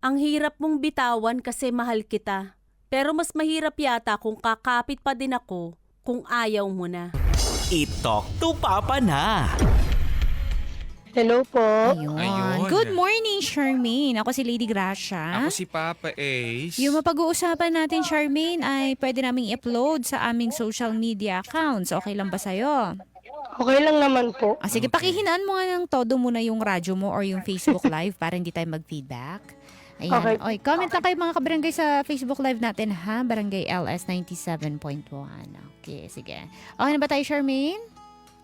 Ang hirap mong bitawan kasi mahal kita. Pero mas mahirap yata kung kakapit pa din ako kung ayaw mo na. I-talk to Papa na. Hello po. Ayun. Good morning, Charmaine. Ako si Lady Gracia. Ako si Papa Ace. Yung mapag-uusapan natin, Charmaine, ay pwede naming i-upload sa aming social media accounts. Okay lang ba sa'yo? Okay lang naman po. Sige, pakihinaan mo nga ng todo muna yung radyo mo or yung Facebook Live para hindi tayo mag-feedback. Ayan. Okay. Oy, comment lang kayo mga kabarangay sa Facebook Live natin, ha? Barangay LS 97.1. Okay, sige. Okay na ba tayo, Charmaine?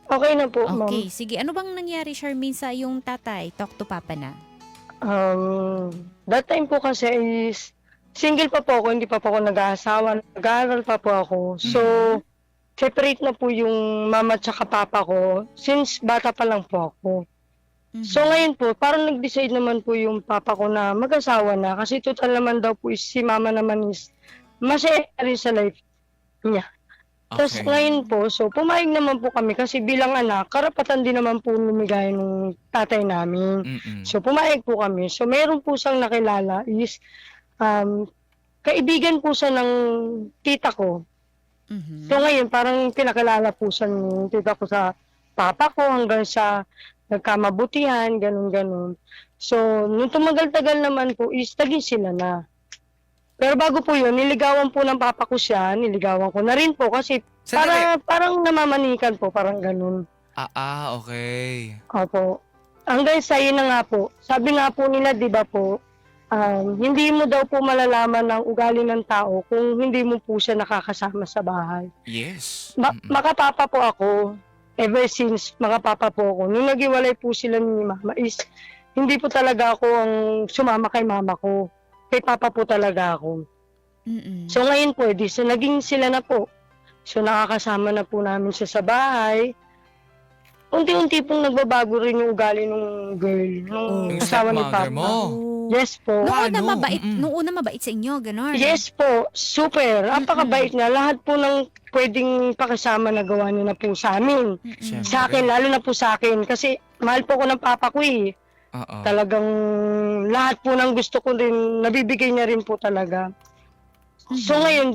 Okay na po, ma'am. Okay, sige. Ano bang nangyari, Charmaine, sa yung tatay? Talk to Papa na. That time po kasi is single pa po ako, hindi pa po ako nag-aasawa. Nag-aaral pa po ako. So, separate na po yung mama at saka papa ko since bata pa lang po ako. So ngayon po, parang nag-decide naman po yung papa ko na mag-asawa na kasi total naman daw po is si mama naman is masaya rin sa life niya. Tapos ngayon po, so pumayag naman po kami kasi bilang anak, karapatan din naman po lumigay ng tatay namin. So pumayag po kami. So meron po siyang nakilala is kaibigan po siya ng tita ko. So ngayon, parang pinakilala po siya ng tita ko sa papa ko hanggang sa nagkamabutihan, ganun-ganun. So, nung tumagal-tagal naman po, is naging sila na. Pero bago po yun, niligawan po ng papa ko siya, niligawan ko na rin po kasi parang namamanikan po, parang ganun. Okay. Opo. Hanggang sa yun na nga po, sabi nga po nila, di ba po, hindi mo daw po malalaman ng ugali ng tao kung hindi mo po siya nakakasama sa bahay. Yes. Makapapa po ako. Ever since makapapa po ako, nung naghiwalay po sila ni mama is, hindi po talaga ako ang sumama kay mama ko. Kay papa po talaga ako. So ngayon po, so naging sila na po. So nakakasama na po namin siya sa bahay. Unti-unti pong nagbabago rin yung ugali ng girl, nung asawa ni papa. Yes po. Noong una mabait sa inyo, gano'n? Yes po, super. Napakabait niya. Lahat po ng pwedeng pakisama na gawa niya na po sa amin. Sa akin, lalo na po sa akin. Kasi mahal po ko ng papa ko eh. Talagang lahat po ng gusto ko rin, nabibigay niya rin po talaga. So ngayon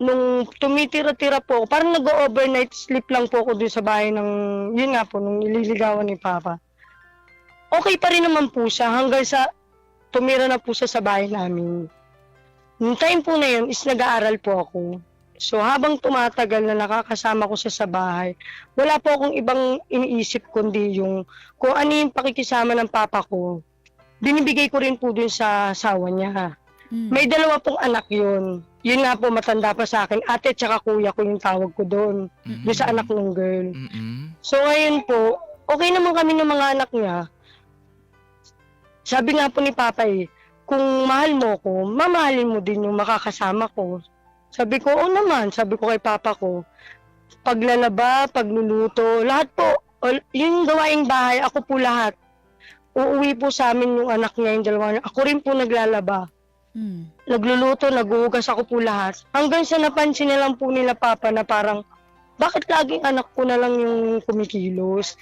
nung tumitira-tira po ako, parang nag-overnight sleep lang po ako dun sa bahay ng, yun nga po, nung nililigawan ni papa. Okay pa rin naman po siya hanggang sa tumira na po siya sa bahay namin. Noong time po na yun is nag-aaral po ako. So habang tumatagal na nakakasama ko siya sa bahay, wala po akong ibang iniisip kundi yung kung ano yung pakikisama ng papa ko. Binibigay ko rin po dun sa asawa niya. May dalawa pong anak yun. Yun nga po matanda pa sa akin. Ate tsaka kuya ko yung tawag ko doon. Doon sa anak ng girl. So ngayon po, okay naman kami ng mga anak niya. Sabi nga po ni Papa kung mahal mo ko, mamahalin mo din yung makakasama ko. Sabi ko, oo naman. Sabi ko kay Papa ko, paglalaba, pagluluto, lahat po. Yung gawaing bahay, ako po lahat. Uuwi po sa amin yung anak niya, yung dalawa niya. Ako rin po naglalaba. Nagluluto, naguhugas ako po lahat. Hanggang sa napansin na lang po nila Papa na parang, bakit laging anak ko na lang yung kumikilos?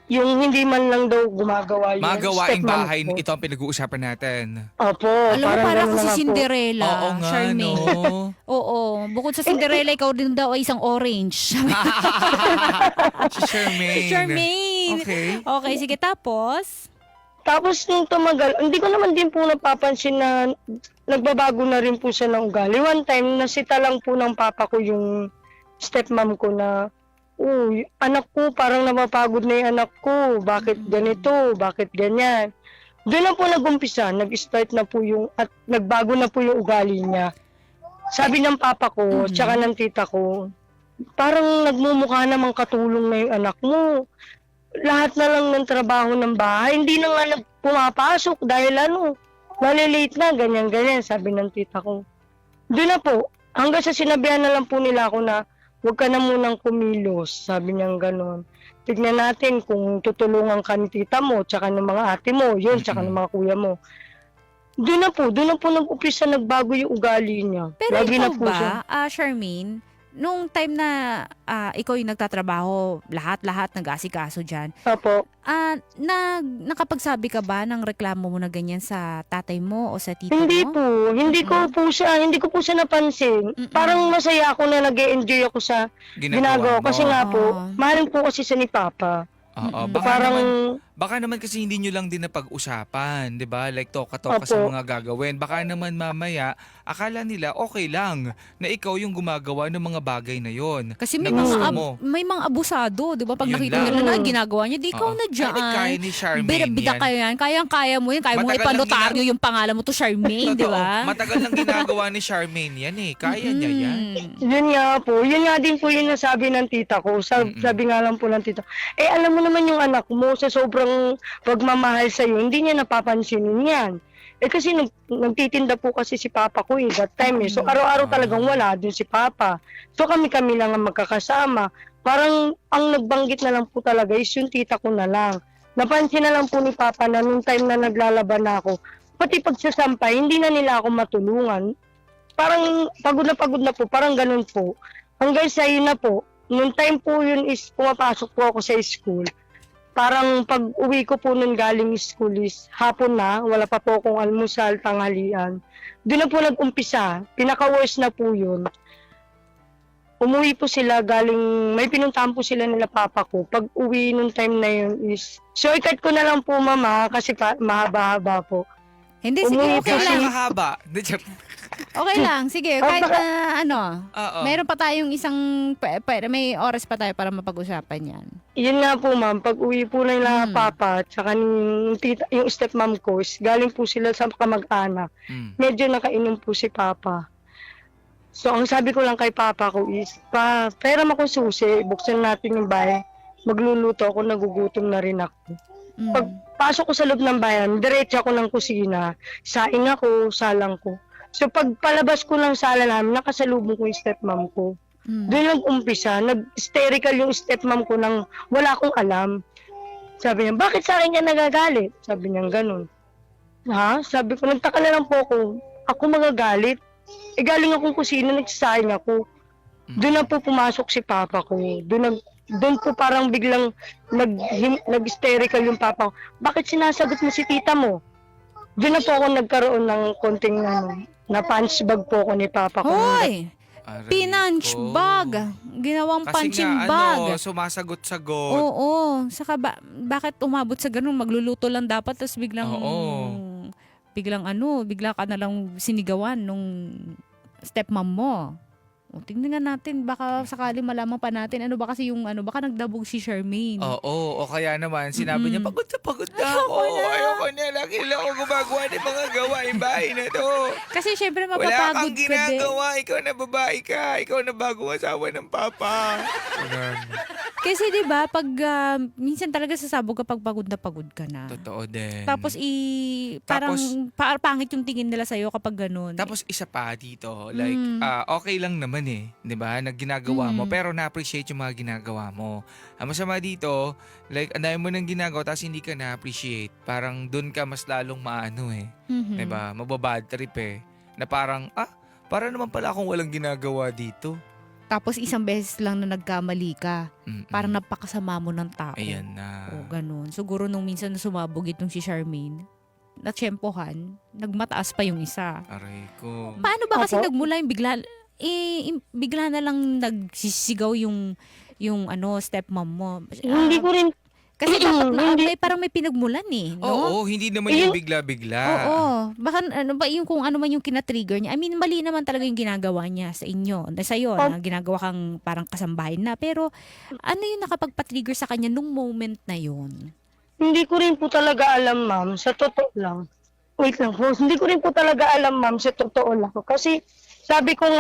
Yung hindi man lang daw gumagawa yung mga gawaing stepmom bahay, ko. ito ang pinag-uusapan natin. Opo. Alam mo, para ako si Cinderella, Oo nga, Charmaine. no? Oo. Bukod sa Cinderella, ikaw din daw ay isang orange. Si Charmaine. Charmaine! Okay, sige. Tapos nung tumagal, hindi ko naman din po napapansin na nagbabago na rin po siya ng ugali. One time, nasita lang po ng papa ko yung stepmom ko na, anak ko, parang napapagod na yung anak ko. Bakit ganito? Bakit ganyan? Doon na po nag-umpisa. Nag-start na po at nagbago na po yung ugali niya. Sabi ng papa ko, tsaka ng tita ko, parang nagmumukha namang katulong na yung anak mo. Lahat na lang ng trabaho ng bahay. Hindi na nga pumapasok dahil malilate na, ganyan-ganyan, sabi ng tita ko. Doon na po, hanggang sa sinabihan na lang po nila ako na, huwag ka na munang kumilos, sabi niyang gano'n. Tignan natin kung tutulungan ka ni tita mo, tsaka ng mga ate mo, yun, tsaka ng mga kuya mo. Doon na po nag-upisa, nagbago yung ugali niya. Pero Lagi ikaw na po siya. ba, Charmaine, nung time na ikaw yung nagtatrabaho, lahat nag-aasikaso dyan, Opo. nakapagsabi ka ba ng reklamo mo na ganyan sa tatay mo o sa tito Hindi mo? po. Hindi ko po siya napansin. Mm-mm. Parang masaya ako na nag-e-enjoy ako sa ginagawa ko. Kasi mo. nga po, Oo. mahal po kasi siya ni Papa. Oo, Mm-mm. baka naman kasi hindi nyo lang din napag-usapan, 'di ba? Like toka-toka sa Opo. mga gagawin. Baka naman mamaya akala nila okay lang na ikaw yung gumagawa ng mga bagay na 'yon. Kasi may na gusto mga mo. may mga abusado, 'di ba? Pag Yun nakita lang. nila na ginagawa niya, di ikaw Oo. na diyan. Ay, kaya ni Charmaine Bida yan. kayo yan. Kayang-kaya mo yan. Kaya mo Matagal ipanotaryo lang yung pangalan mo to Charmaine, di Totoo. ba? Matagal lang ginagawa ni Charmaine yan eh. Kaya niya yan. Yun nga po. Yun nga din po yung nasabi ng tita ko. Sabi nga lang po ng tita. Alam mo naman yung anak mo sa sobrang pagmamahal sa'yo, hindi niya napapansinin yan. Kasi nagtitinda po kasi si Papa ko that time eh. So araw-araw talagang wala din si Papa. So kami lang ang magkakasama. Parang ang nagbanggit na lang po talaga is yung tita ko na lang. Napansin na lang po ni Papa na nung time na naglalaban na ako, pati pagsasampay, hindi na nila ako matulungan. Parang pagod na po, parang ganun po. Hanggang sa yun na po, nung time po yun is pumapasok po ako sa school. Parang pag uwi ko po nun galing school is hapon na, wala pa po akong almusal, tanghalian. Doon na po nag-umpisa, pinaka-worst na po yun. Umuwi po sila galing, may pinuntahan po sila nila Papa ko. Pag uwi nung time na yun is, shortcut ko na lang po mama kasi mahaba-haba po. Hindi, sige, Umuwi okay kasi- lang. Kahaba. Okay lang, sige. Kahit na Oo. meron pa tayong may oras pa tayo para mapag-usapan yan. Yun nga po ma'am, pag uwi po nila Papa at saka yung stepmom ko, is galing po sila sa kamag-anak. Medyo nakainom po si Papa. So ang sabi ko lang kay Papa ko is, pera mo kung susi, buksan natin yung bahay. Magluluto ako, nagugutom na rin ako. Pagpasok ko sa loob ng bayan, diretso ako ng kusina, saing ako, salang ko. So pag palabas ko ng sala namin, nakasalubong ko yung stepmom ko. Doon nag-umpisa, nag-hysterical yung stepmom ko nang wala akong alam. Sabi niya, bakit sa akin niya nagagalit? Sabi niya, ganun. Ha? Sabi ko, nagtaka na lang po ako magagalit. Galing akong kusina, nagsasayang ako. Doon na po pumasok si Papa ko. Doon po parang biglang nag-hysterical yung Papa ko. Bakit sinasagot mo si tita mo? Doon na po ako nagkaroon ng konting na punch bag po ako ni Papa ko. Hoy! Pinunch bag. Ginawang punching bag. Sumasagot-sagot. Oo. Saka bakit umabot sa ganun? Magluluto lang dapat tapos biglang bigla ka na lang sinigawan nung stepmom mo. O, tingnan nga natin, baka sakali malaman pa natin baka nagdabog si Charmaine. Oo, o kaya naman sinabi niya, pagod na ako. Ayoko na, laki lang ako gumagawa ng mga gawain bahay na to. Kasi syempre Wala mapapagod kang ka din. ginagawa, ikaw na babae ka, ikaw na bagong asawa ng papa. Ganun. Kasi 'di ba pag minsan talaga sasabog kapag pagod ka na. Totoo din. Tapos pangit yung tingin nila sa'yo kapag ganun. Tapos isa pa dito, like, okay lang naman eh, di ba, na ginagawa mo, pero na-appreciate yung mga ginagawa mo. Ang masama dito, like, andayin mo nang ginagawa, tapos hindi ka na-appreciate. Parang dun ka mas lalong maano eh, di ba, mababad trip eh. Na parang, para naman pala akong walang ginagawa dito. Tapos isang beses lang na nagkamali ka. Parang napakasama mo ng tao. Ayan na. O ganun. Siguro nung minsan na sumabog itong si Charmaine, natsyempohan, nagmataas pa yung isa. Aray ko. Paano ba kasi Opo. nagmula yung bigla na lang nagsisigaw yung stepmom mo? Hindi ko rin, Kasi dapat Hindi. parang may pinagmulan eh, no? Oo, hindi naman yung bigla-bigla. Oo. Baka kung ano man yung kina-trigger niya. I mean, mali naman talaga yung ginagawa niya sa inyo, sa'yo, na ginagawa kang parang kasambahay na. Pero ano yung nakapagpa-trigger sa kanya nung moment na yun? hindi ko rin po talaga alam ma'am, sa totoo lang. Wait lang po, hindi ko rin po talaga alam ma'am, sa totoo lang. Kasi sabi ko,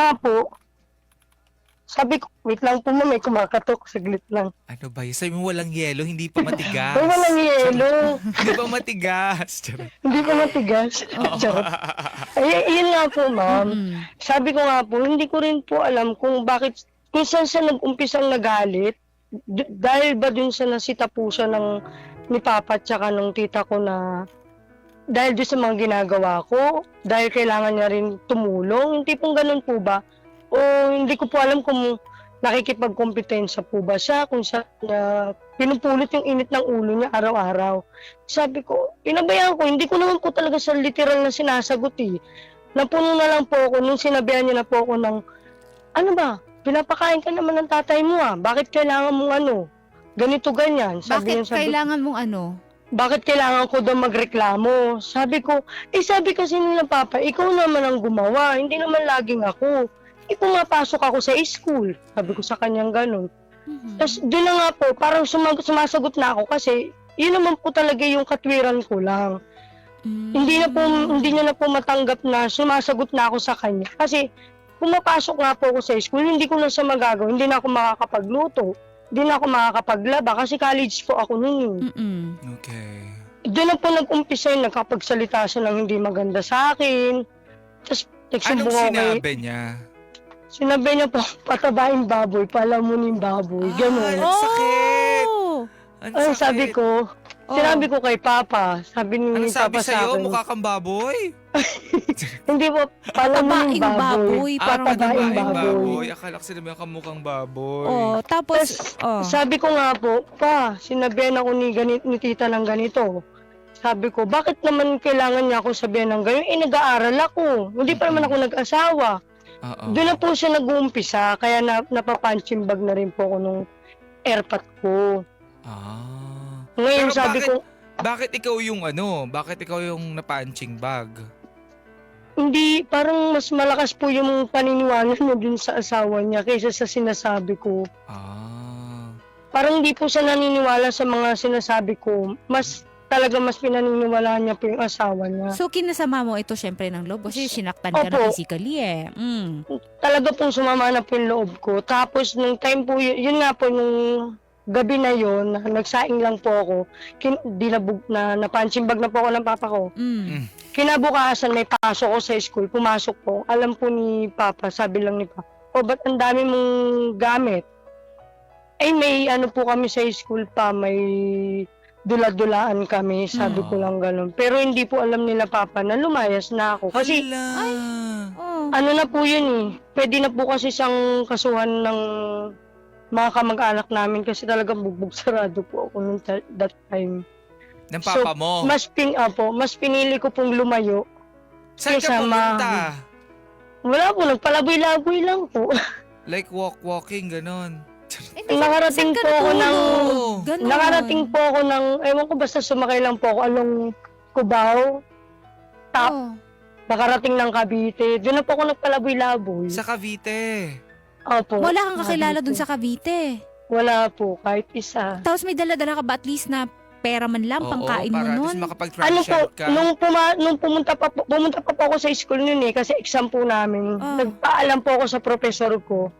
wait lang po ma'am, may kumakatok, saglit lang. Ano ba yun? Sabi mo walang yelo, hindi pa matigas. Ay, walang yelo. Hindi pa matigas. Hindi pa matigas. Charot. Ay, yun nga po, ma'am. Sabi ko nga po, hindi ko rin po alam kung saan siya nag-umpisang nagalit. Dahil ba dun sa nasita po siya ni Papa at saka ng tita ko na dahil doon sa mga ginagawa ko, dahil kailangan niya rin tumulong, hindi pong ganun po ba? o hindi ko po alam kung nakikipagkompetensya po ba siya, kung siya pinupulot yung init ng ulo niya araw-araw. Sabi ko, pinabayaan ko, hindi ko naman po talaga sa literal na sinasagot eh. Napuno na lang po ako nung sinabihan niya na po ako ng, ano ba, pinapakain ka naman ng tatay mo bakit kailangan mong ganito ganyan. Bakit kailangan mong ano? Bakit kailangan ko daw magreklamo? Sabi ko, sabi kasi nila papa, ikaw naman ang gumawa, hindi naman laging ako. Pumapasok ako sa school. Sabi ko sa kanyang ganun. Tapos doon na nga po, parang sumasagot na ako kasi yun naman po talaga yung katwiran ko lang. Hindi niya na po matanggap na sumasagot na ako sa kanya. Kasi pumapasok nga po ako sa school, hindi ko na siya magagawa, hindi na ako makakapagluto, hindi na ako makakapaglaba kasi college po ako noon. Okay. Doon na po nag-umpisa yung nagkapagsalita siya ng hindi maganda sa akin. Tapos Anong nagsumbong ako sinabi niya? Sinabi niya po, patabaing baboy, palamunin baboy, gano'n. Ang sakit! Ang Ay, sakit. sabi ko, sinabi ko kay Papa, sabi ni Ano sabi Papa sa sa'yo? akin, Mukha kang baboy? hindi po, palamunin Patabaing baboy. baboy, parang Patabaing Babaeng baboy. baboy. Akala ko sinabi ka mukhang baboy. Oh, tapos, Sabi ko nga po, Pa, sinabihan ako ni tita ng ganito. Sabi ko, bakit naman kailangan niya ako sabihan ng ganyan? Nag-aaral ako. Hindi pa naman ako nag-asawa. Oo. Doon na po siya nag-uumpisa, kaya napapunching bag na rin po ako nung airpot ko. Ngayon Pero sabi ko, bakit ikaw yung Bakit ikaw yung na-punching bag? hindi, parang mas malakas po yung paniniwala niya dun sa asawa niya kaysa sa sinasabi ko. Parang hindi po siya naniniwala sa mga sinasabi ko. Mas pinaniniwalaan niya po yung asawa niya. so kinasama mo ito syempre ng loob kasi sinaktan ka na Opo. physically eh. Talaga pong sumama na po yung loob ko. Tapos nung time po, yun nga po, nung gabi na yun, nagsaing lang po ako, napunching bag na po ako ng papa ko. Kinabukasan may pasok ko sa school, pumasok po. Alam po ni Papa, sabi lang ni Papa, ba't ang dami mong gamit? May po kami sa school pa, may dula-dulaan kami, sabi ko lang ganun. Pero hindi po alam nila Papa na lumayas na ako. Kasi ano na po yun pwede na po kasi siyang kasuhan ng mga kamag-anak namin kasi talagang bugbog sarado po ako nung that time. Ng papa mo? Mas pinili ko pong lumayo. Saan ka kaysa pumunta? Wala po, nagpalaboy-laboy lang po. Like walking, ganon. Nakarating po ako ng, Ganon. nakarating po ako ng, ewan ko basta sumakay lang po ako along Cubao. Nakarating ng Cavite. Doon na po ako nagpalaboy-laboy. Sa Cavite. Opo. Wala kang kakilala Cavite. dun sa Cavite. Wala po, kahit isa. Tapos may dala-dala ka ba at least na pera man lang pangkain mo para at least nun? makapag-travel ka. Nung pumunta pa po ako sa school noon kasi exam po namin. Nagpaalam po ako sa professor ko.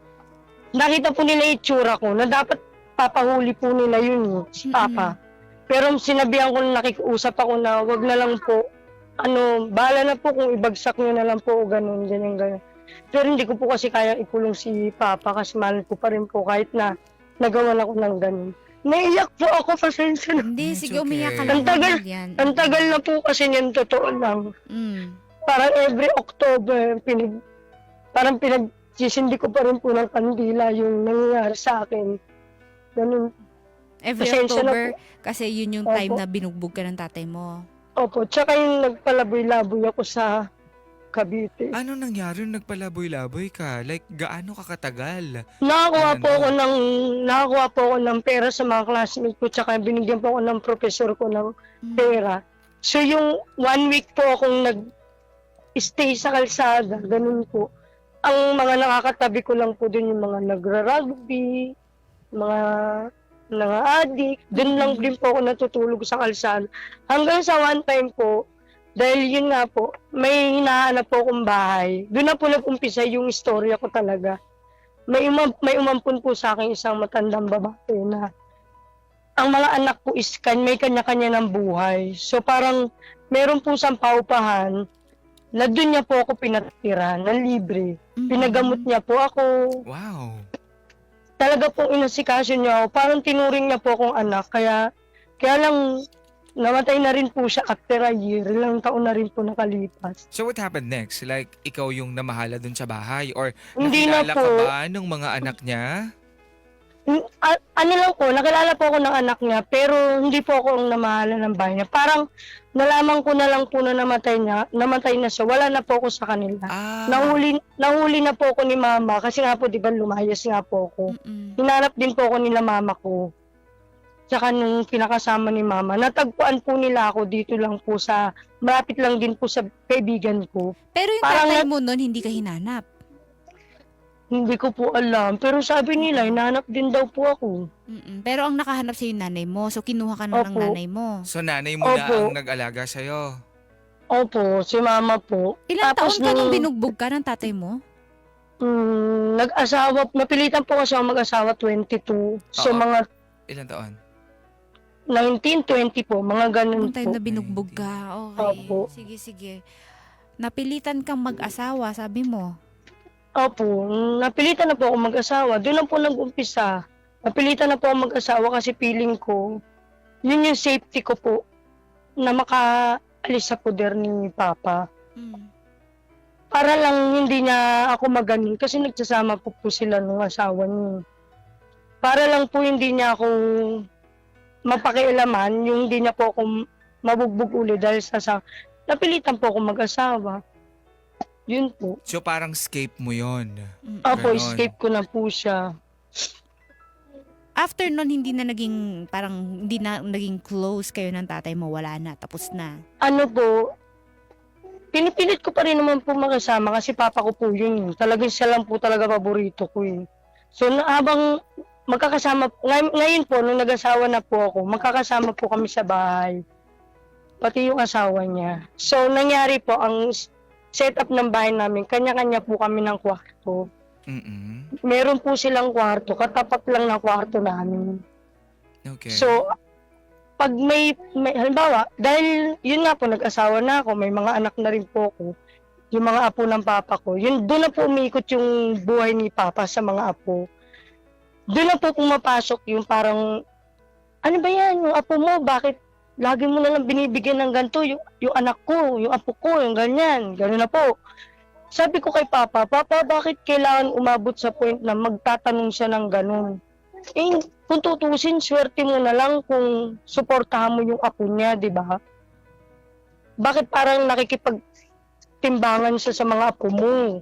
Nakita po nila yung itsura ko na dapat papahuli po nila yun si Papa. Pero sinabihan ko na nakikiusap ako na wag na lang po, bahala na po kung ibagsak nyo na lang po o ganun. Pero hindi ko po kasi kaya ikulong si Papa kasi mahal ko pa rin po kahit na nagawan ako ng ganun. Naiyak po ako, pasensya na. Hindi, sige, okay. umiyak ka lang. Yan. Ang tagal na po kasi niyan, totoo lang. Parang every October, parang pinagsisindi ko pa rin po ng kandila yung nangyayari sa akin. Ganun. Every Pasensya na October, po. kasi yun yung time Opo. na binugbog ka ng tatay mo. Opo, tsaka yung nagpalaboy-laboy ako sa Cavite. Ano nangyari nung nagpalaboy-laboy ka? Like, gaano ka katagal? Nakakuha Ano? po ako ng pera sa mga classmates ko, tsaka binigyan po ako ng professor ko ng pera. So yung 1 week po akong nag-stay sa kalsada, ganun po. Ang mga nakakatabi ko lang po dun yung mga nagra-rugby, mga addict. Dun lang din po ako natutulog sa kalsada. Hanggang sa one time po, dahil yun nga po, may hinahanap po akong bahay. Doon na po nag-umpisa yung istorya ko talaga. May umampun po sa akin isang matandang babae na ang mga anak ko is may kanya-kanya ng buhay. So parang meron po siyang paupahan na doon niya po ako pinatira na libre. Pinagamot niya po ako. Wow. Talaga pong inasikaso niya ako. Parang tinuring niya po akong anak. Kaya lang namatay na rin po siya after a year. Ilang taon na rin po nakalipas. So what happened next? Like, ikaw yung namahala dun sa bahay? Or Hindi na nakilala po. ka ba ng mga anak niya? Ano lang po, nakilala po ako ng anak niya, pero hindi po ako ang namahala ng bahay niya. Parang nalaman ko na lang po na namatay na siya. Wala na po ako sa kanila. Ah, Nahuli na po ako ni mama kasi nga po, di ba, lumayas nga po ako. Hinanap din po ako nila mama ko. Tsaka nung pinakasama ni mama, natagpuan po nila ako dito lang po sa, malapit lang din po sa kaibigan ko. Pero yung Parang tatay mo nun, hindi ka hinanap. Hindi ko po alam, pero sabi nila, hinanap din daw po ako. Pero ang nakahanap sa'yo yung nanay mo, so kinuha ka na ng Opo. nanay mo. so nanay mo na Opo. ang nag-alaga sa'yo. Opo, si mama po. Ilang taon Tapos ka nung nung- binugbog ka ng tatay mo? Nag-asawa, napilitan po kasi ako mag-asawa 22. So Oo. mga Ilang taon? 19, 20 po, mga ganun Nung time po. na binugbog ka. Okay. Opo. Sige. Napilitan kang mag-asawa, sabi mo. Opo, napilitan na po ako mag-asawa. Doon na po nag-umpisa. Napilitan na po ako mag-asawa kasi feeling ko, yun yung safety ko po, na makaalis sa poder ni Papa. Para lang hindi niya ako maganin kasi nagsasama po sila nung asawa niya. Para lang po hindi niya ako mapakialaman, yung hindi niya po ako mabugbog ulit dahil sa napilitan po ako mag-asawa. Yun po. So parang escape mo yon. Opo, Ganon. escape ko na po siya. After nun, hindi na naging close kayo ng tatay mo. Wala na, tapos na. Ano po, pinipilit ko pa rin naman po makasama kasi papa ko po yun. Talagang siya lang po talaga paborito ko yun. So habang magkakasama, ngayon po, nung nag-asawa na po ako, magkakasama po kami sa bahay. Pati yung asawa niya. So nangyari po, ang setup ng bahay namin, kanya-kanya po kami ng kwarto. Meron po silang kwarto, katapat lang ng kwarto namin. Okay. So, pag may halimbawa, dahil yun nga po, nag-asawa na ako, may mga anak na rin po ako, yung mga apo ng papa ko, yun, doon na po umiikot yung buhay ni papa sa mga apo. Doon na po pumapasok yung parang, ano ba yan, yung apo mo, bakit lagi mo na lang binibigyan ng ganito, yung anak ko, yung apo ko, yung ganyan, gano'n na po. Sabi ko kay Papa, bakit kailangan umabot sa point na magtatanong siya ng ganun? Eh, kung tutusin, swerte mo na lang kung suportahan mo yung apo niya, di ba? Bakit parang nakikipagtimbangan siya sa mga apo mo?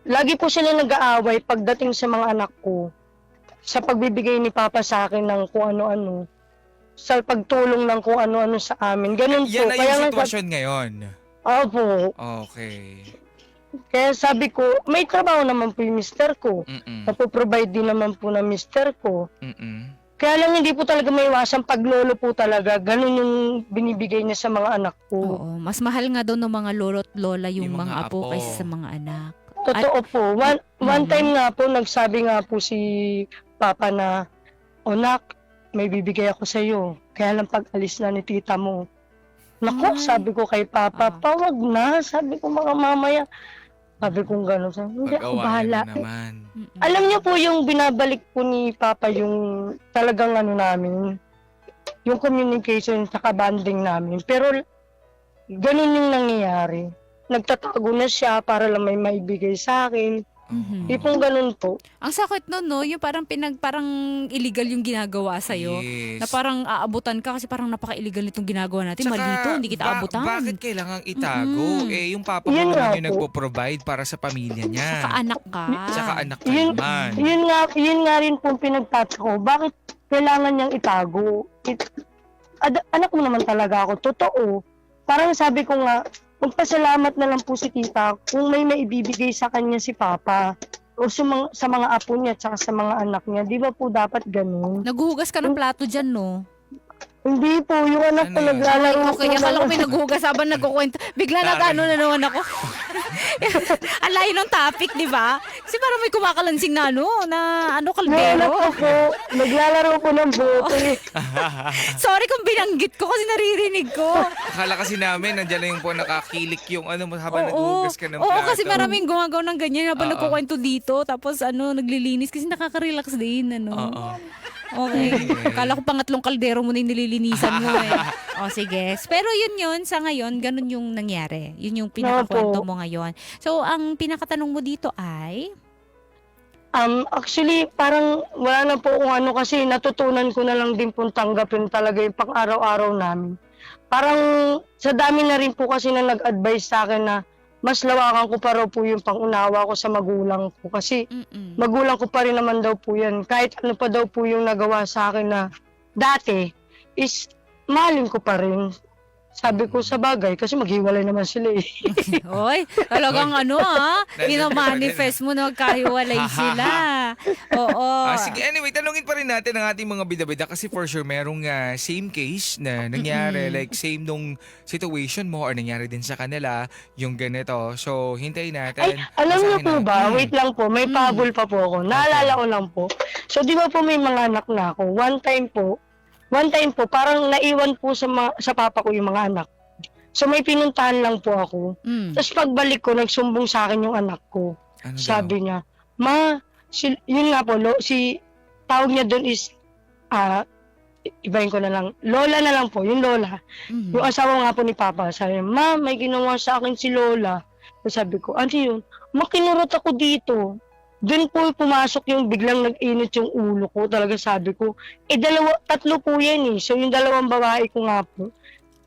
Lagi po sila nag-aaway pagdating sa mga anak ko. Sa pagbibigay ni Papa sa akin ng kung ano-ano. Sa pagtulong ng kung ano-ano sa amin. Ganun po. Yan na Kaya yung nga sitwasyon ngayon. Opo. Okay. Kaya sabi ko, may trabaho naman po yung mister ko. Napoprovide din naman po ng mister ko. Kaya lang hindi po talaga maiwasan pag lolo po talaga. Ganun yung binibigay niya sa mga anak ko. Oo. Mas mahal nga daw ng mga lolo at lola yung, Yung mga mga apo apo. kaysa sa mga anak. Totoo po. One time nga po, nagsabi nga po si Papa na, "O nak, may bibigay ako sa iyo. Kaya lang pag alis na ni tita mo." Naku, sabi ko kay Papa, "Pawag na." Sabi ko, mga mamaya. Sabi ko gano'n. Hindi ako bahala. naman. Alam niyo po yung binabalik po ni Papa yung talagang ano namin, yung communication sa bonding namin. Pero ganun yung nangyayari. Nagtatago na siya para lang may maibigay sa akin. Tipong ganun po. Ang sakit nun, no? Yung parang parang illegal yung ginagawa sa'yo. Yes. Na parang aabutan ka kasi parang napaka-illegal nitong ginagawa natin. Mali ito, hindi kita aabutan. Bakit kailangang itago? Eh, yung papa mo Yun nga naman yung po. nagpo-provide para sa pamilya niya. Saka anak ka. Tsaka anak ka Yun, naman. yun nga rin po pinagtatako. Bakit kailangan niyang itago? Anak mo naman talaga ako. Totoo. Parang sabi ko nga, magpasalamat na lang po si tita kung may maibibigay sa kanya si Papa o sa mga apo niya at sa mga anak niya. Di ba po dapat ganun? Naghuhugas ka ng plato dyan, no? Hindi po, yung anak ko Ano yun? naglalaro Okay, po akala ko ng- may naghuhugas habang nagkukwento. Bigla nag-ano na naman ako. Ang layo ng topic, di ba? Kasi parang may kumakalansing na Yung anak kaldero. ko po, naglalaro po ng bote. Sorry kung binanggit ko kasi naririnig ko. Akala kasi namin, nandiyan na yung po nakakilik yung ano mo habang naghugas ka ng Oo, plato. kasi maraming gumagawa ng ganyan habang Oo. nagkukwento dito. Tapos naglilinis kasi nakaka-relax din. Oo. Okay. Kala ko pangatlong kaldero mo na yung nililinisan mo eh. O sige. Pero yun sa ngayon, ganun yung nangyari. Yun yung pinakakwento mo ngayon. So, ang pinakatanong mo dito ay? Actually, parang wala na po kung ano kasi natutunan ko na lang din pong tanggapin talaga yung pang-araw-araw namin. Parang sa dami na rin po kasi na nag-advise sa akin na mas lawakan ko pa raw po yung pangunawa ko sa magulang ko. Kasi magulang ko pa rin naman daw po yan. Kahit ano pa daw po yung nagawa sa akin na dati, is mahalin ko pa rin. Sabi ko sa bagay, kasi maghiwalay naman sila eh. Oy, talagang minamanifest mo na magkahiwalay sila. Oo. Sige, anyway, tanungin pa rin natin ang ating mga bida-bida kasi for sure merong same case na nangyari, like same nung situation mo or nangyari din sa kanila, yung ganito. So, hintayin natin. Ay, alam niyo Basahin po natin. ba? Wait lang po, may pabol pa po ako. Naalala ko lang po. So, di ba po may mga anak na ako? One time po, parang naiwan po sa papa ko yung mga anak. So, may pinuntahan lang po ako. Tapos pagbalik ko, nagsumbong sa akin yung anak ko. Ano Sabi niya, Ma, yun nga po, tawag niya doon is, ibahin ko na lang, lola na lang po, yung lola. Yung asawa nga po ni Papa, sabi niya, Ma, may ginawa sa akin si lola. So, sabi ko, ano yun? Makinurot ako dito. Doon po pumasok yung biglang nag-init yung ulo ko. Talaga sabi ko, tatlo po yan eh. So yung dalawang babae ko nga po,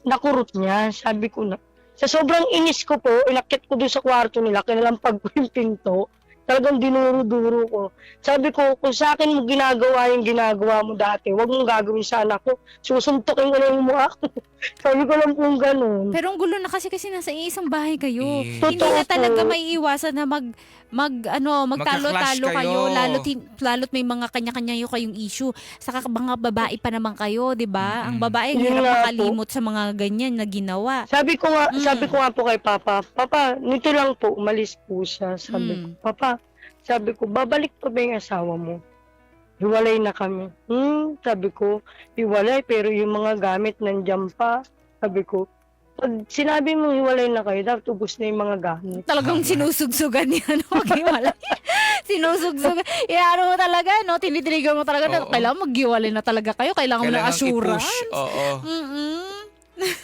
nakurot niya. Sabi ko na, sa sobrang inis ko po, inakit ko doon sa kwarto nila, kinalampag ko yung pinto. Talagang dinuro-duro ko. Sabi ko, kung sa akin mo ginagawa yung ginagawa mo dati, huwag mong gagawin sa anak ko. Susuntukin ko na yung mukha ko. Sabi ko lang pong ganun. Pero ang gulo na kasi nasa isang bahay kayo. Eh. Hindi Totoo na talaga po. may iwasan na magtalo-talo Magka-clash kayo. kayo. Lalo't may mga kanya-kanya yung kayong issue. Saka mga babae pa naman kayo, 'di ba? Ang babae Yun hirap nga po. makalimot sa mga ganyan na ginawa. Sabi ko nga po kay Papa, Papa, nito lang po, umalis po siya. Sabi ko, Papa, sabi ko, babalik pa ba yung asawa mo? Hiwalay na kami. Sabi ko, hiwalay, pero yung mga gamit nandiyan pa. Sabi ko, pag sinabi mo hiwalay na kayo, dapat ubos na yung mga gamit. Talagang sinusugsugan niya, no? Maghiwalay. Sinusugsugan. Iano mo talaga, no? Tinitrigger mo talaga na Oo. kailangan maghiwalay na talaga kayo. Kailangan mo ng Kailangan assurance. i-push. Oo.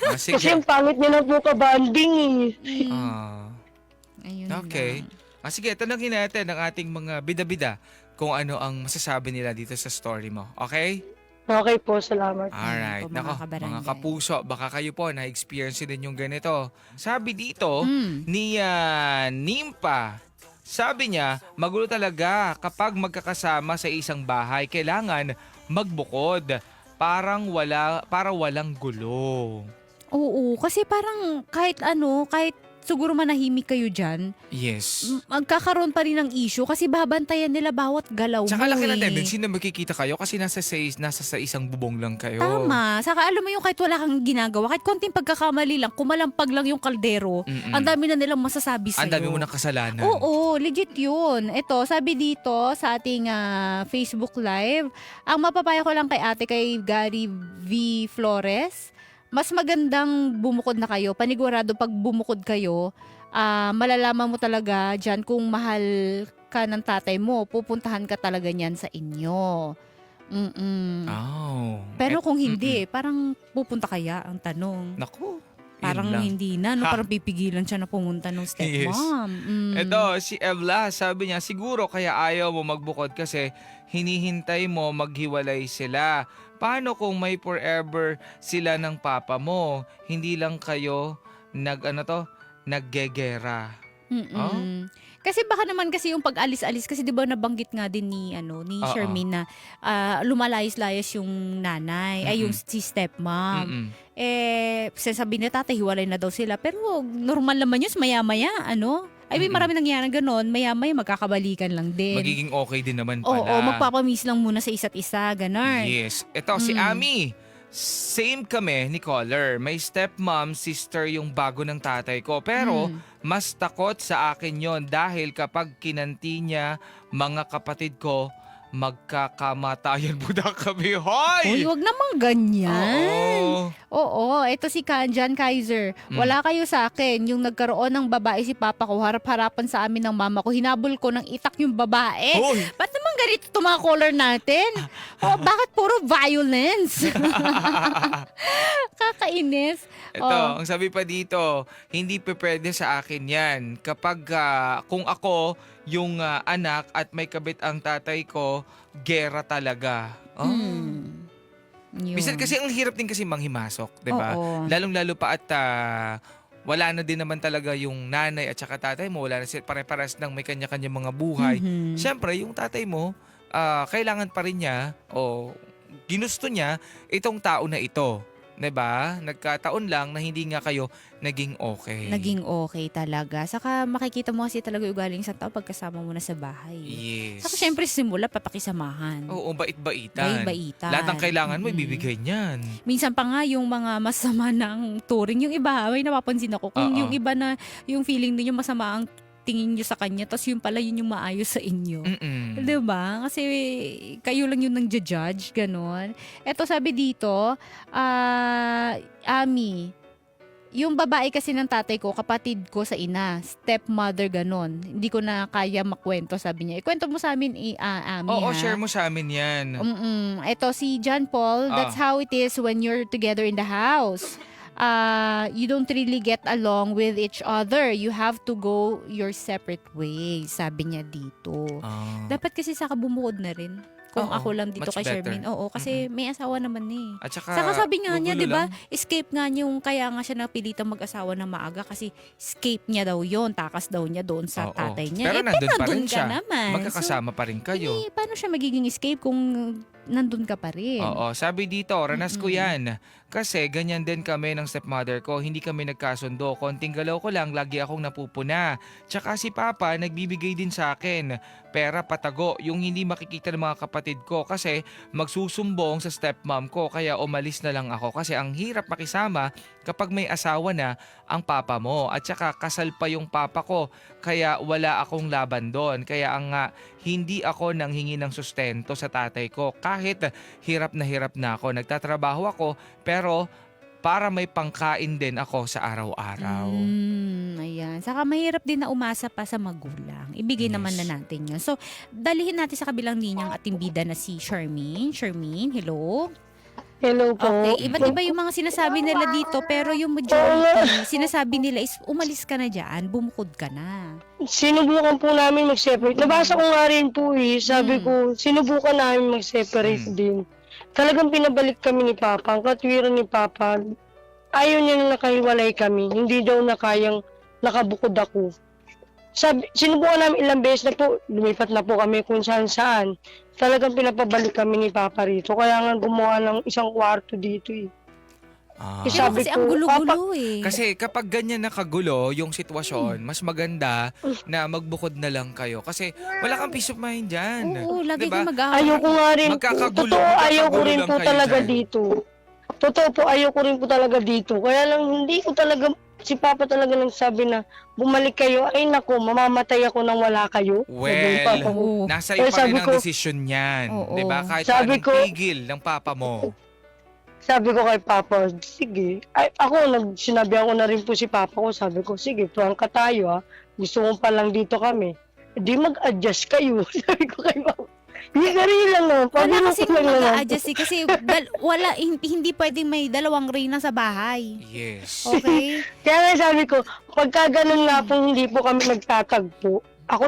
Kasi Sige. ang pangit niya na po kabanding eh. Ayun Okay. lang. Sige, tanongin natin ang ating mga bida-bida kung ano ang masasabi nila dito sa story mo. Okay? Okay po, salamat. Alright. po, mga Nako, kabarangay. mga kapuso, baka kayo po na-experience din yung ganito. Sabi dito Mm. ni Nimpa, sabi niya, magulo talaga kapag magkakasama sa isang bahay, kailangan magbukod para walang gulo. Oo, kasi parang kahit siguro manahimik kayo dyan, Yes. magkakaroon pa rin ng issue kasi babantayan nila bawat galaw Tsaka mo laki ng eh. tendency na makikita kayo kasi nasa sa isang bubong lang kayo. Tama. Saka alam mo yung kahit wala kang ginagawa, kahit konting pagkakamali lang, kumalampag lang yung kaldero, ang dami na nilang masasabi sa'yo. Ang dami mo ng kasalanan. Oo, legit yun. Ito, sabi dito sa ating Facebook Live, ang mapapaya ko lang kay Gary V. Flores, mas magandang bumukod na kayo. Panigurado pag bumukod kayo, malalaman mo talaga dyan kung mahal ka ng tatay mo, pupuntahan ka talaga niyan sa inyo. Oh. Pero kung hindi, parang pupunta kaya ang tanong. Naku. Parang hindi na, no? Parang pipigilan siya na pumunta ng stepmom. Ito, si Evla, sabi niya, siguro kaya ayaw mo magbukod kasi hinihintay mo maghiwalay sila. Paano kung may forever sila ng papa mo? Hindi lang kayo naggegera. Oh? Kasi baka naman kasi yung pag-alis-alis kasi 'di ba nabanggit nga din ni Shermin na lumalayas-layas yung nanay ay yung si stepmom. Sasabihin ni tatay hiwalay na daw sila pero normal naman yun maya-maya may marami nangyayari ganon maya-maya magkakabalikan lang din. Magiging okay din naman pala. Oo, magpapamiss lang muna sa isa't isa, ganon. Yes. Ito, si Ami. Same kami ni Caller. May stepmom, sister yung bago ng tatay ko. Pero mas takot sa akin yon dahil kapag kinanti niya mga kapatid ko, magkakamatayan mo na kami. Hoy! Uy, wag naman ganyan. Oo. Oo, ito si Jan Kaiser. Wala kayo sa akin. Yung nagkaroon ng babae si papa ko, harap-harapan sa amin ng mama ko, hinabol ko ng itak yung babae. Hoy! Ba't naman ganito itong mga color natin? Oh, bakit puro violence? Kakainis. Ito, Oh. ang sabi pa dito, hindi pa pwede sa akin yan. Kapag kung ako yung anak at may kabit ang tatay ko, gera talaga. Oh. Yun. Bisan kasi ang hirap din kasi manghimasok, 'di ba? Oo. Lalong-lalo pa at wala na din naman talaga yung nanay at saka tatay mo, wala na sila pare-pares ng may kanya-kanya mga buhay. Mhm. Siyempre, yung tatay mo, kailangan pa rin niya o ginusto niya itong tao na ito. 'Di ba? Nagkataon lang na hindi nga kayo naging okay. Naging okay talaga. Saka makikita mo kasi talaga yung galing sa tao pagkasama mo na sa bahay. Yes. Saka syempre simula papakisamahan. Oo, bait-baitan. Bait-baitan. Lahat ng kailangan mo, Mm-mm. ibibigay niyan. Minsan pa nga yung mga masama ng turing, yung iba, may napapansin ako, kung Oo. yung iba na yung feeling ninyo masama ang tingin nyo sa kanya, tapos yun pala yun yung maayos sa inyo. Mm-mm. Diba? Kasi kayo lang yung nang-judge, ganon. Eto sabi dito, Ami, yung babae kasi ng tatay ko, kapatid ko sa ina, stepmother, ganon. Hindi ko na kaya makwento, sabi niya. Ikwento mo sa amin, Ami, Oo, ha? share mo sa amin yan. Ito si John Paul, that's how it is when you're together in the house. You don't really get along with each other. You have to go your separate ways, sabi niya dito. Dapat kasi saka bumukod na rin. Kung Oo, ako lang dito much kay better. Shermaine. Oo, kasi may asawa naman eh. At saka, Saka sabi nga niya, gugulo di ba, lang. escape nga niya yung kaya nga siya napilitang mag-asawa na maaga kasi escape niya daw yon, takas daw niya doon sa Oo. tatay niya. Pero nandun pa rin ka siya. naman. Magkakasama pa rin kayo. Paano siya magiging escape kung nandun ka pa rin? Oo, sabi dito, ranas ko yan. Kasi ganyan din kami ng stepmother ko, hindi kami nagkasundo. Konting galaw ko lang, lagi akong napupuna. Tsaka si Papa, nagbibigay din sa akin. Pera patago, yung hindi makikita ng mga kapatid ko kasi magsusumbong sa stepmom ko. Kaya umalis na lang ako kasi ang hirap makisama kapag may asawa na ang papa mo. At saka kasal pa yung papa ko, kaya wala akong laban doon. Kaya hindi ako nanghingi ng sustento sa tatay ko. Kahit hirap na ako, nagtatrabaho ako, pero para may pangkain din ako sa araw-araw. Ayan. Saka mahirap din na umasa pa sa magulang. Ibigay Yes. naman na natin yun. So, dalihin natin sa kabilang linyang ating bida na si Charmaine. Charmaine, hello? Hello po. Okay, iba't iba yung mga sinasabi nila dito, pero yung majority, sinasabi nila is umalis ka na dyan, bumukod ka na. Sinubukan po namin mag-separate. Nabasa ko nga rin po sabi ko, sinubukan namin mag-separate din. Talagang pinabalik kami ni Papa. Ang katwiran ni Papa, ayaw niya na nakahiwalay kami. Hindi daw na kayang nakabukod ako. Sinubukan namin ilang beses na po, lumipat na po kami kung saan-saan. Talagang pinapabalik kami ni Papa rito. Kaya nga gumawa ng isang kwarto dito eh. Ah. Pero Sabi kasi ko, ang gulo-gulo eh. Kasi kapag ganyan nakagulo yung sitwasyon, mas maganda na magbukod na lang kayo. Kasi wala kang peace of mind dyan. Oo, lagi Diba? kang mag-aaway. Ayoko nga rin po. Magkakagulo- Totoo, ayoko magkakagulo rin lang po kayo talaga dyan. dito. Totoo po, ayoko rin po talaga dito. Kaya lang hindi ko talaga, si Papa talaga nang sabi na bumalik kayo. Ay nako, mamamatay ako nang wala kayo. Sabi ni Papa ko. Oo. Nasa iyo Eh, pa rin sabi ang ko- desisyon niyan. Oo. Diba? Kahit Sabi anong ko- tigil ng papa mo. Sabi ko kay Papa, sige. Ay, sinabihan ko na rin po si Papa ko. Sabi ko, sige, prangka tayo ha. Gusto mo pa lang dito kami. Di mag-adjust kayo. Sabi ko kay Papa. Hindi ka rin lang naman. Wala Pabiro kasi ko lang naman. mag-a-adjust eh. Kasi hindi pwedeng may dalawang reyna sa bahay. Yes. Okay? Kaya nga sabi ko, pagka ganun nga po hindi po kami nagtatagpo, ako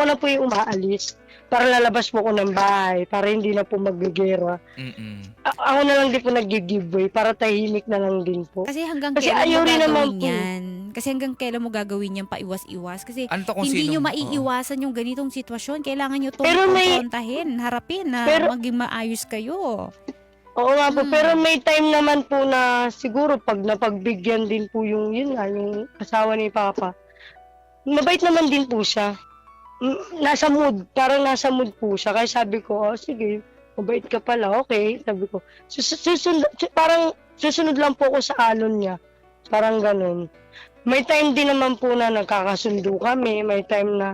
na po yung umaalis para lalabas po ko ng bahay, para hindi na po maggigera. Mm-mm. Ako na lang din po nag-giveaway para tahimik na lang din po. Kasi hanggang Kasi kailan ayaw mo rin naman gagawin po. yan? Kasi hanggang kailan mo gagawin yan paiwas-iwas? Kasi Ano to kung hindi nyo sinong- maiiwasan yung ganitong sitwasyon. Kailangan nyo itong Pero may- konfrontahin, harapin na Pero- maging maayos kayo. Oo nga po, pero may time naman po na siguro pag napagbigyan din po yung asawa ni Papa. Mabait naman din po siya. Parang nasa mood po siya. Kaya sabi ko, oh, sige, mabait ka pala, okay. Sabi ko, parang susunod lang po ako sa alon niya. Parang ganun. May time din naman po na nagkakasundo kami. May time na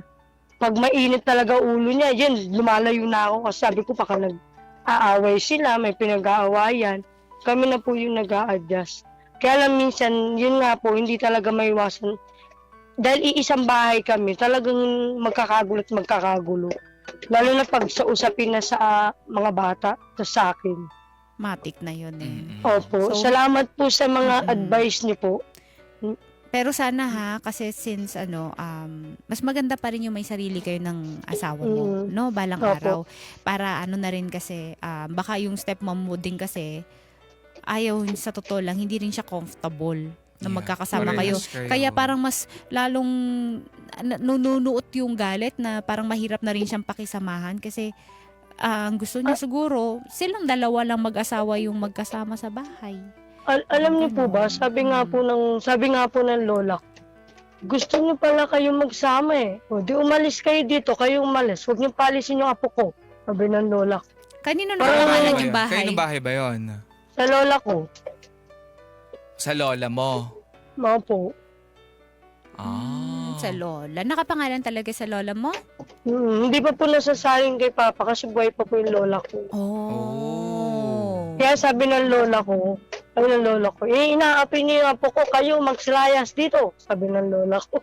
pag mainit talaga ulo niya, yan, lumalayo na ako kasi sabi ko baka nag-aaway sila, may pinag-aawayan. Kami na po yung nag-a-adjust. Kaya lang minsan, yun nga po, hindi talaga maiwasan. Dahil iisang bahay kami, talagang magkakagulo at magkakagulo. Lalo na pag sa usapin na sa mga bata, sa akin. Matik na yun eh. Opo, So, salamat po sa mga advice niyo po. Pero sana ha, kasi since mas maganda pa rin yung may sarili kayo ng asawa mo, no? Balang Opo. araw. Para na rin kasi, baka yung stepmom mo din kasi, ayaw sa totoo lang, hindi rin siya comfortable na magkakasama kayo. Kaya parang mas lalong nunuot yung galit na parang mahirap na rin siyang pakisamahan kasi ang gusto niya siguro, silang dalawa lang mag-asawa yung magkasama sa bahay. Alam niyo po ba, sabi nga po ng lola ko, gusto niyo pala kayong magsama eh. O di umalis kayo dito, kayo umalis. Huwag niyo palisin yung apo ko. Sabi ng lola ko. Kanino Parang- nakapangalan yung bahay? Kayo bahay ba yun? Sa lola ko, Sa lola mo? mga po. Sa lola. Nakapangalan talaga sa lola mo? Hindi pa po nasasaling kay Papa kasi buhay pa po yung lola ko. Oh. Kaya sabi ng lola ko, inaapi niyo yung apo ko, kayo magsilayas dito. Sabi ng lola ko.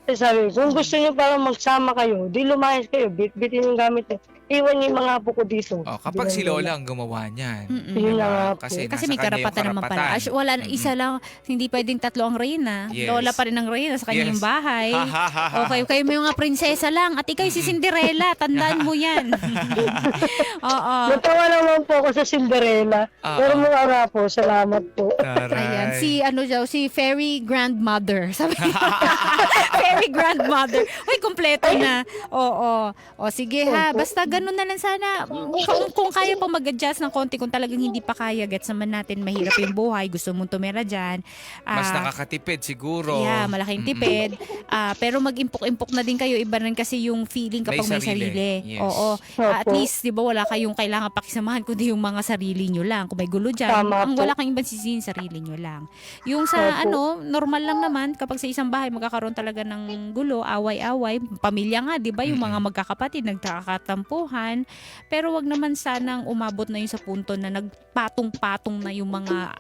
Sabi, kung gusto niyo parang magsama kayo, di lumayas kayo, bitbitin yung gamit niyo. Iwan niyo yung mga apo ko dito. Kapag Sabi si ng lola ang gumawa niyan. Yun na nga po. Kasi nasa may kanya yung karapatan naman pala. karapatan. Wala, isa lang, hindi pwedeng tatlo ang reyna. Yes. Lola pa rin ang reyna sa kanyang Yes. bahay. Ha, ha, ha, ha. Okay, kayo may mga prinsesa lang. At ikaw si Cinderella. Tandaan mo yan. Oo. Natawa naman po ako sa Cinderella. Pero mga nga po, salamat po. Ayan, si Fairy Grandmother. Sabi Fairy Grandmother. Uy, kompleto na. Oo. O, sige ha. Basta ganun na lang sana. Kung kaya pa mag-adjust ng konti, kung talagang hindi pa kaya, gets naman natin, mahirap yung buhay, gusto mong tumira dyan. Mas nakakatipid siguro. Yeah, malaking tipid. Pero mag-impok-impok na din kayo. Iba rin kasi yung feeling kapag may sarili. Yes. Oo. At Opo. least, di ba, wala kayong kailangan pakisamahan kundi yung mga sarili nyo lang. Kung may gulo dyan, Tama ang po. wala kang ibang sisihin, sarili nyo lang. Yung sa Opo. normal lang naman, kapag sa isang bahay magkakaroon talaga ng gulo, away-away, pamilya nga, di ba, yung mga magkakapatid, nagkakatampuhan. Pero wag naman sanang umabot na yun sa punto na nagpatong-patong na yung mga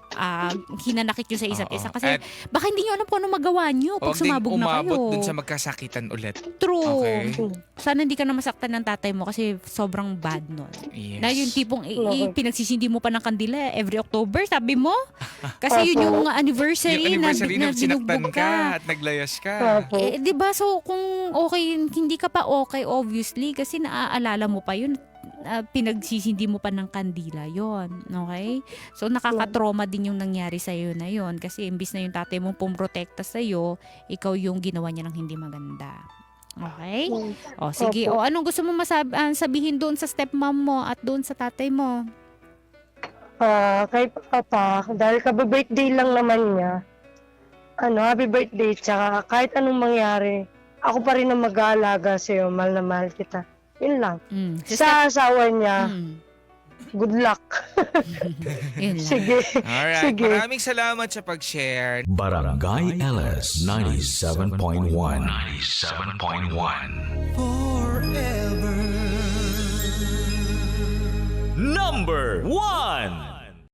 hinanakit nyo sa isa't isa. Kasi At baka hindi nyo alam kung ano magawa nyo pag huwag din sumabog na kayo. umabot dun sa magkasakitan ulit. True. Okay. Sana hindi ka na masaktan ng tatay mo kasi sobrang bad nun. Yes. Na yung tipong Okay. pinagsisindi mo pa ng kandila every October, sabi mo? Kasi yun yung anniversary, Yung anniversary na na sinaktan binugbog ka ka. at naglayas ka. Opo. Di ba? So, kung okay, hindi ka pa okay, obviously, kasi naaalala mo pa yun, pinagsisindi mo pa ng kandila yon, okay? So, nakakatrauma din yung nangyari sa'yo na yon kasi imbis na yung tatay mong pumprotekta sa'yo, ikaw yung ginawa niya ng hindi maganda. Okay? O, sige. Opo. O, anong gusto mo sabihin doon sa stepmom mo at doon sa tatay mo? Kay Papa, dahil kabe-birthday lang naman niya, happy birthday, tsaka kahit anong mangyari, ako pa rin ang mag-aalaga sa'yo, mahal na mahal kita. Yun lang. Sa asawa niya, good luck. Yun lang. Sige. Alright. Sige. Maraming salamat sa pag-share. Barangay LS 97.1. Number 1.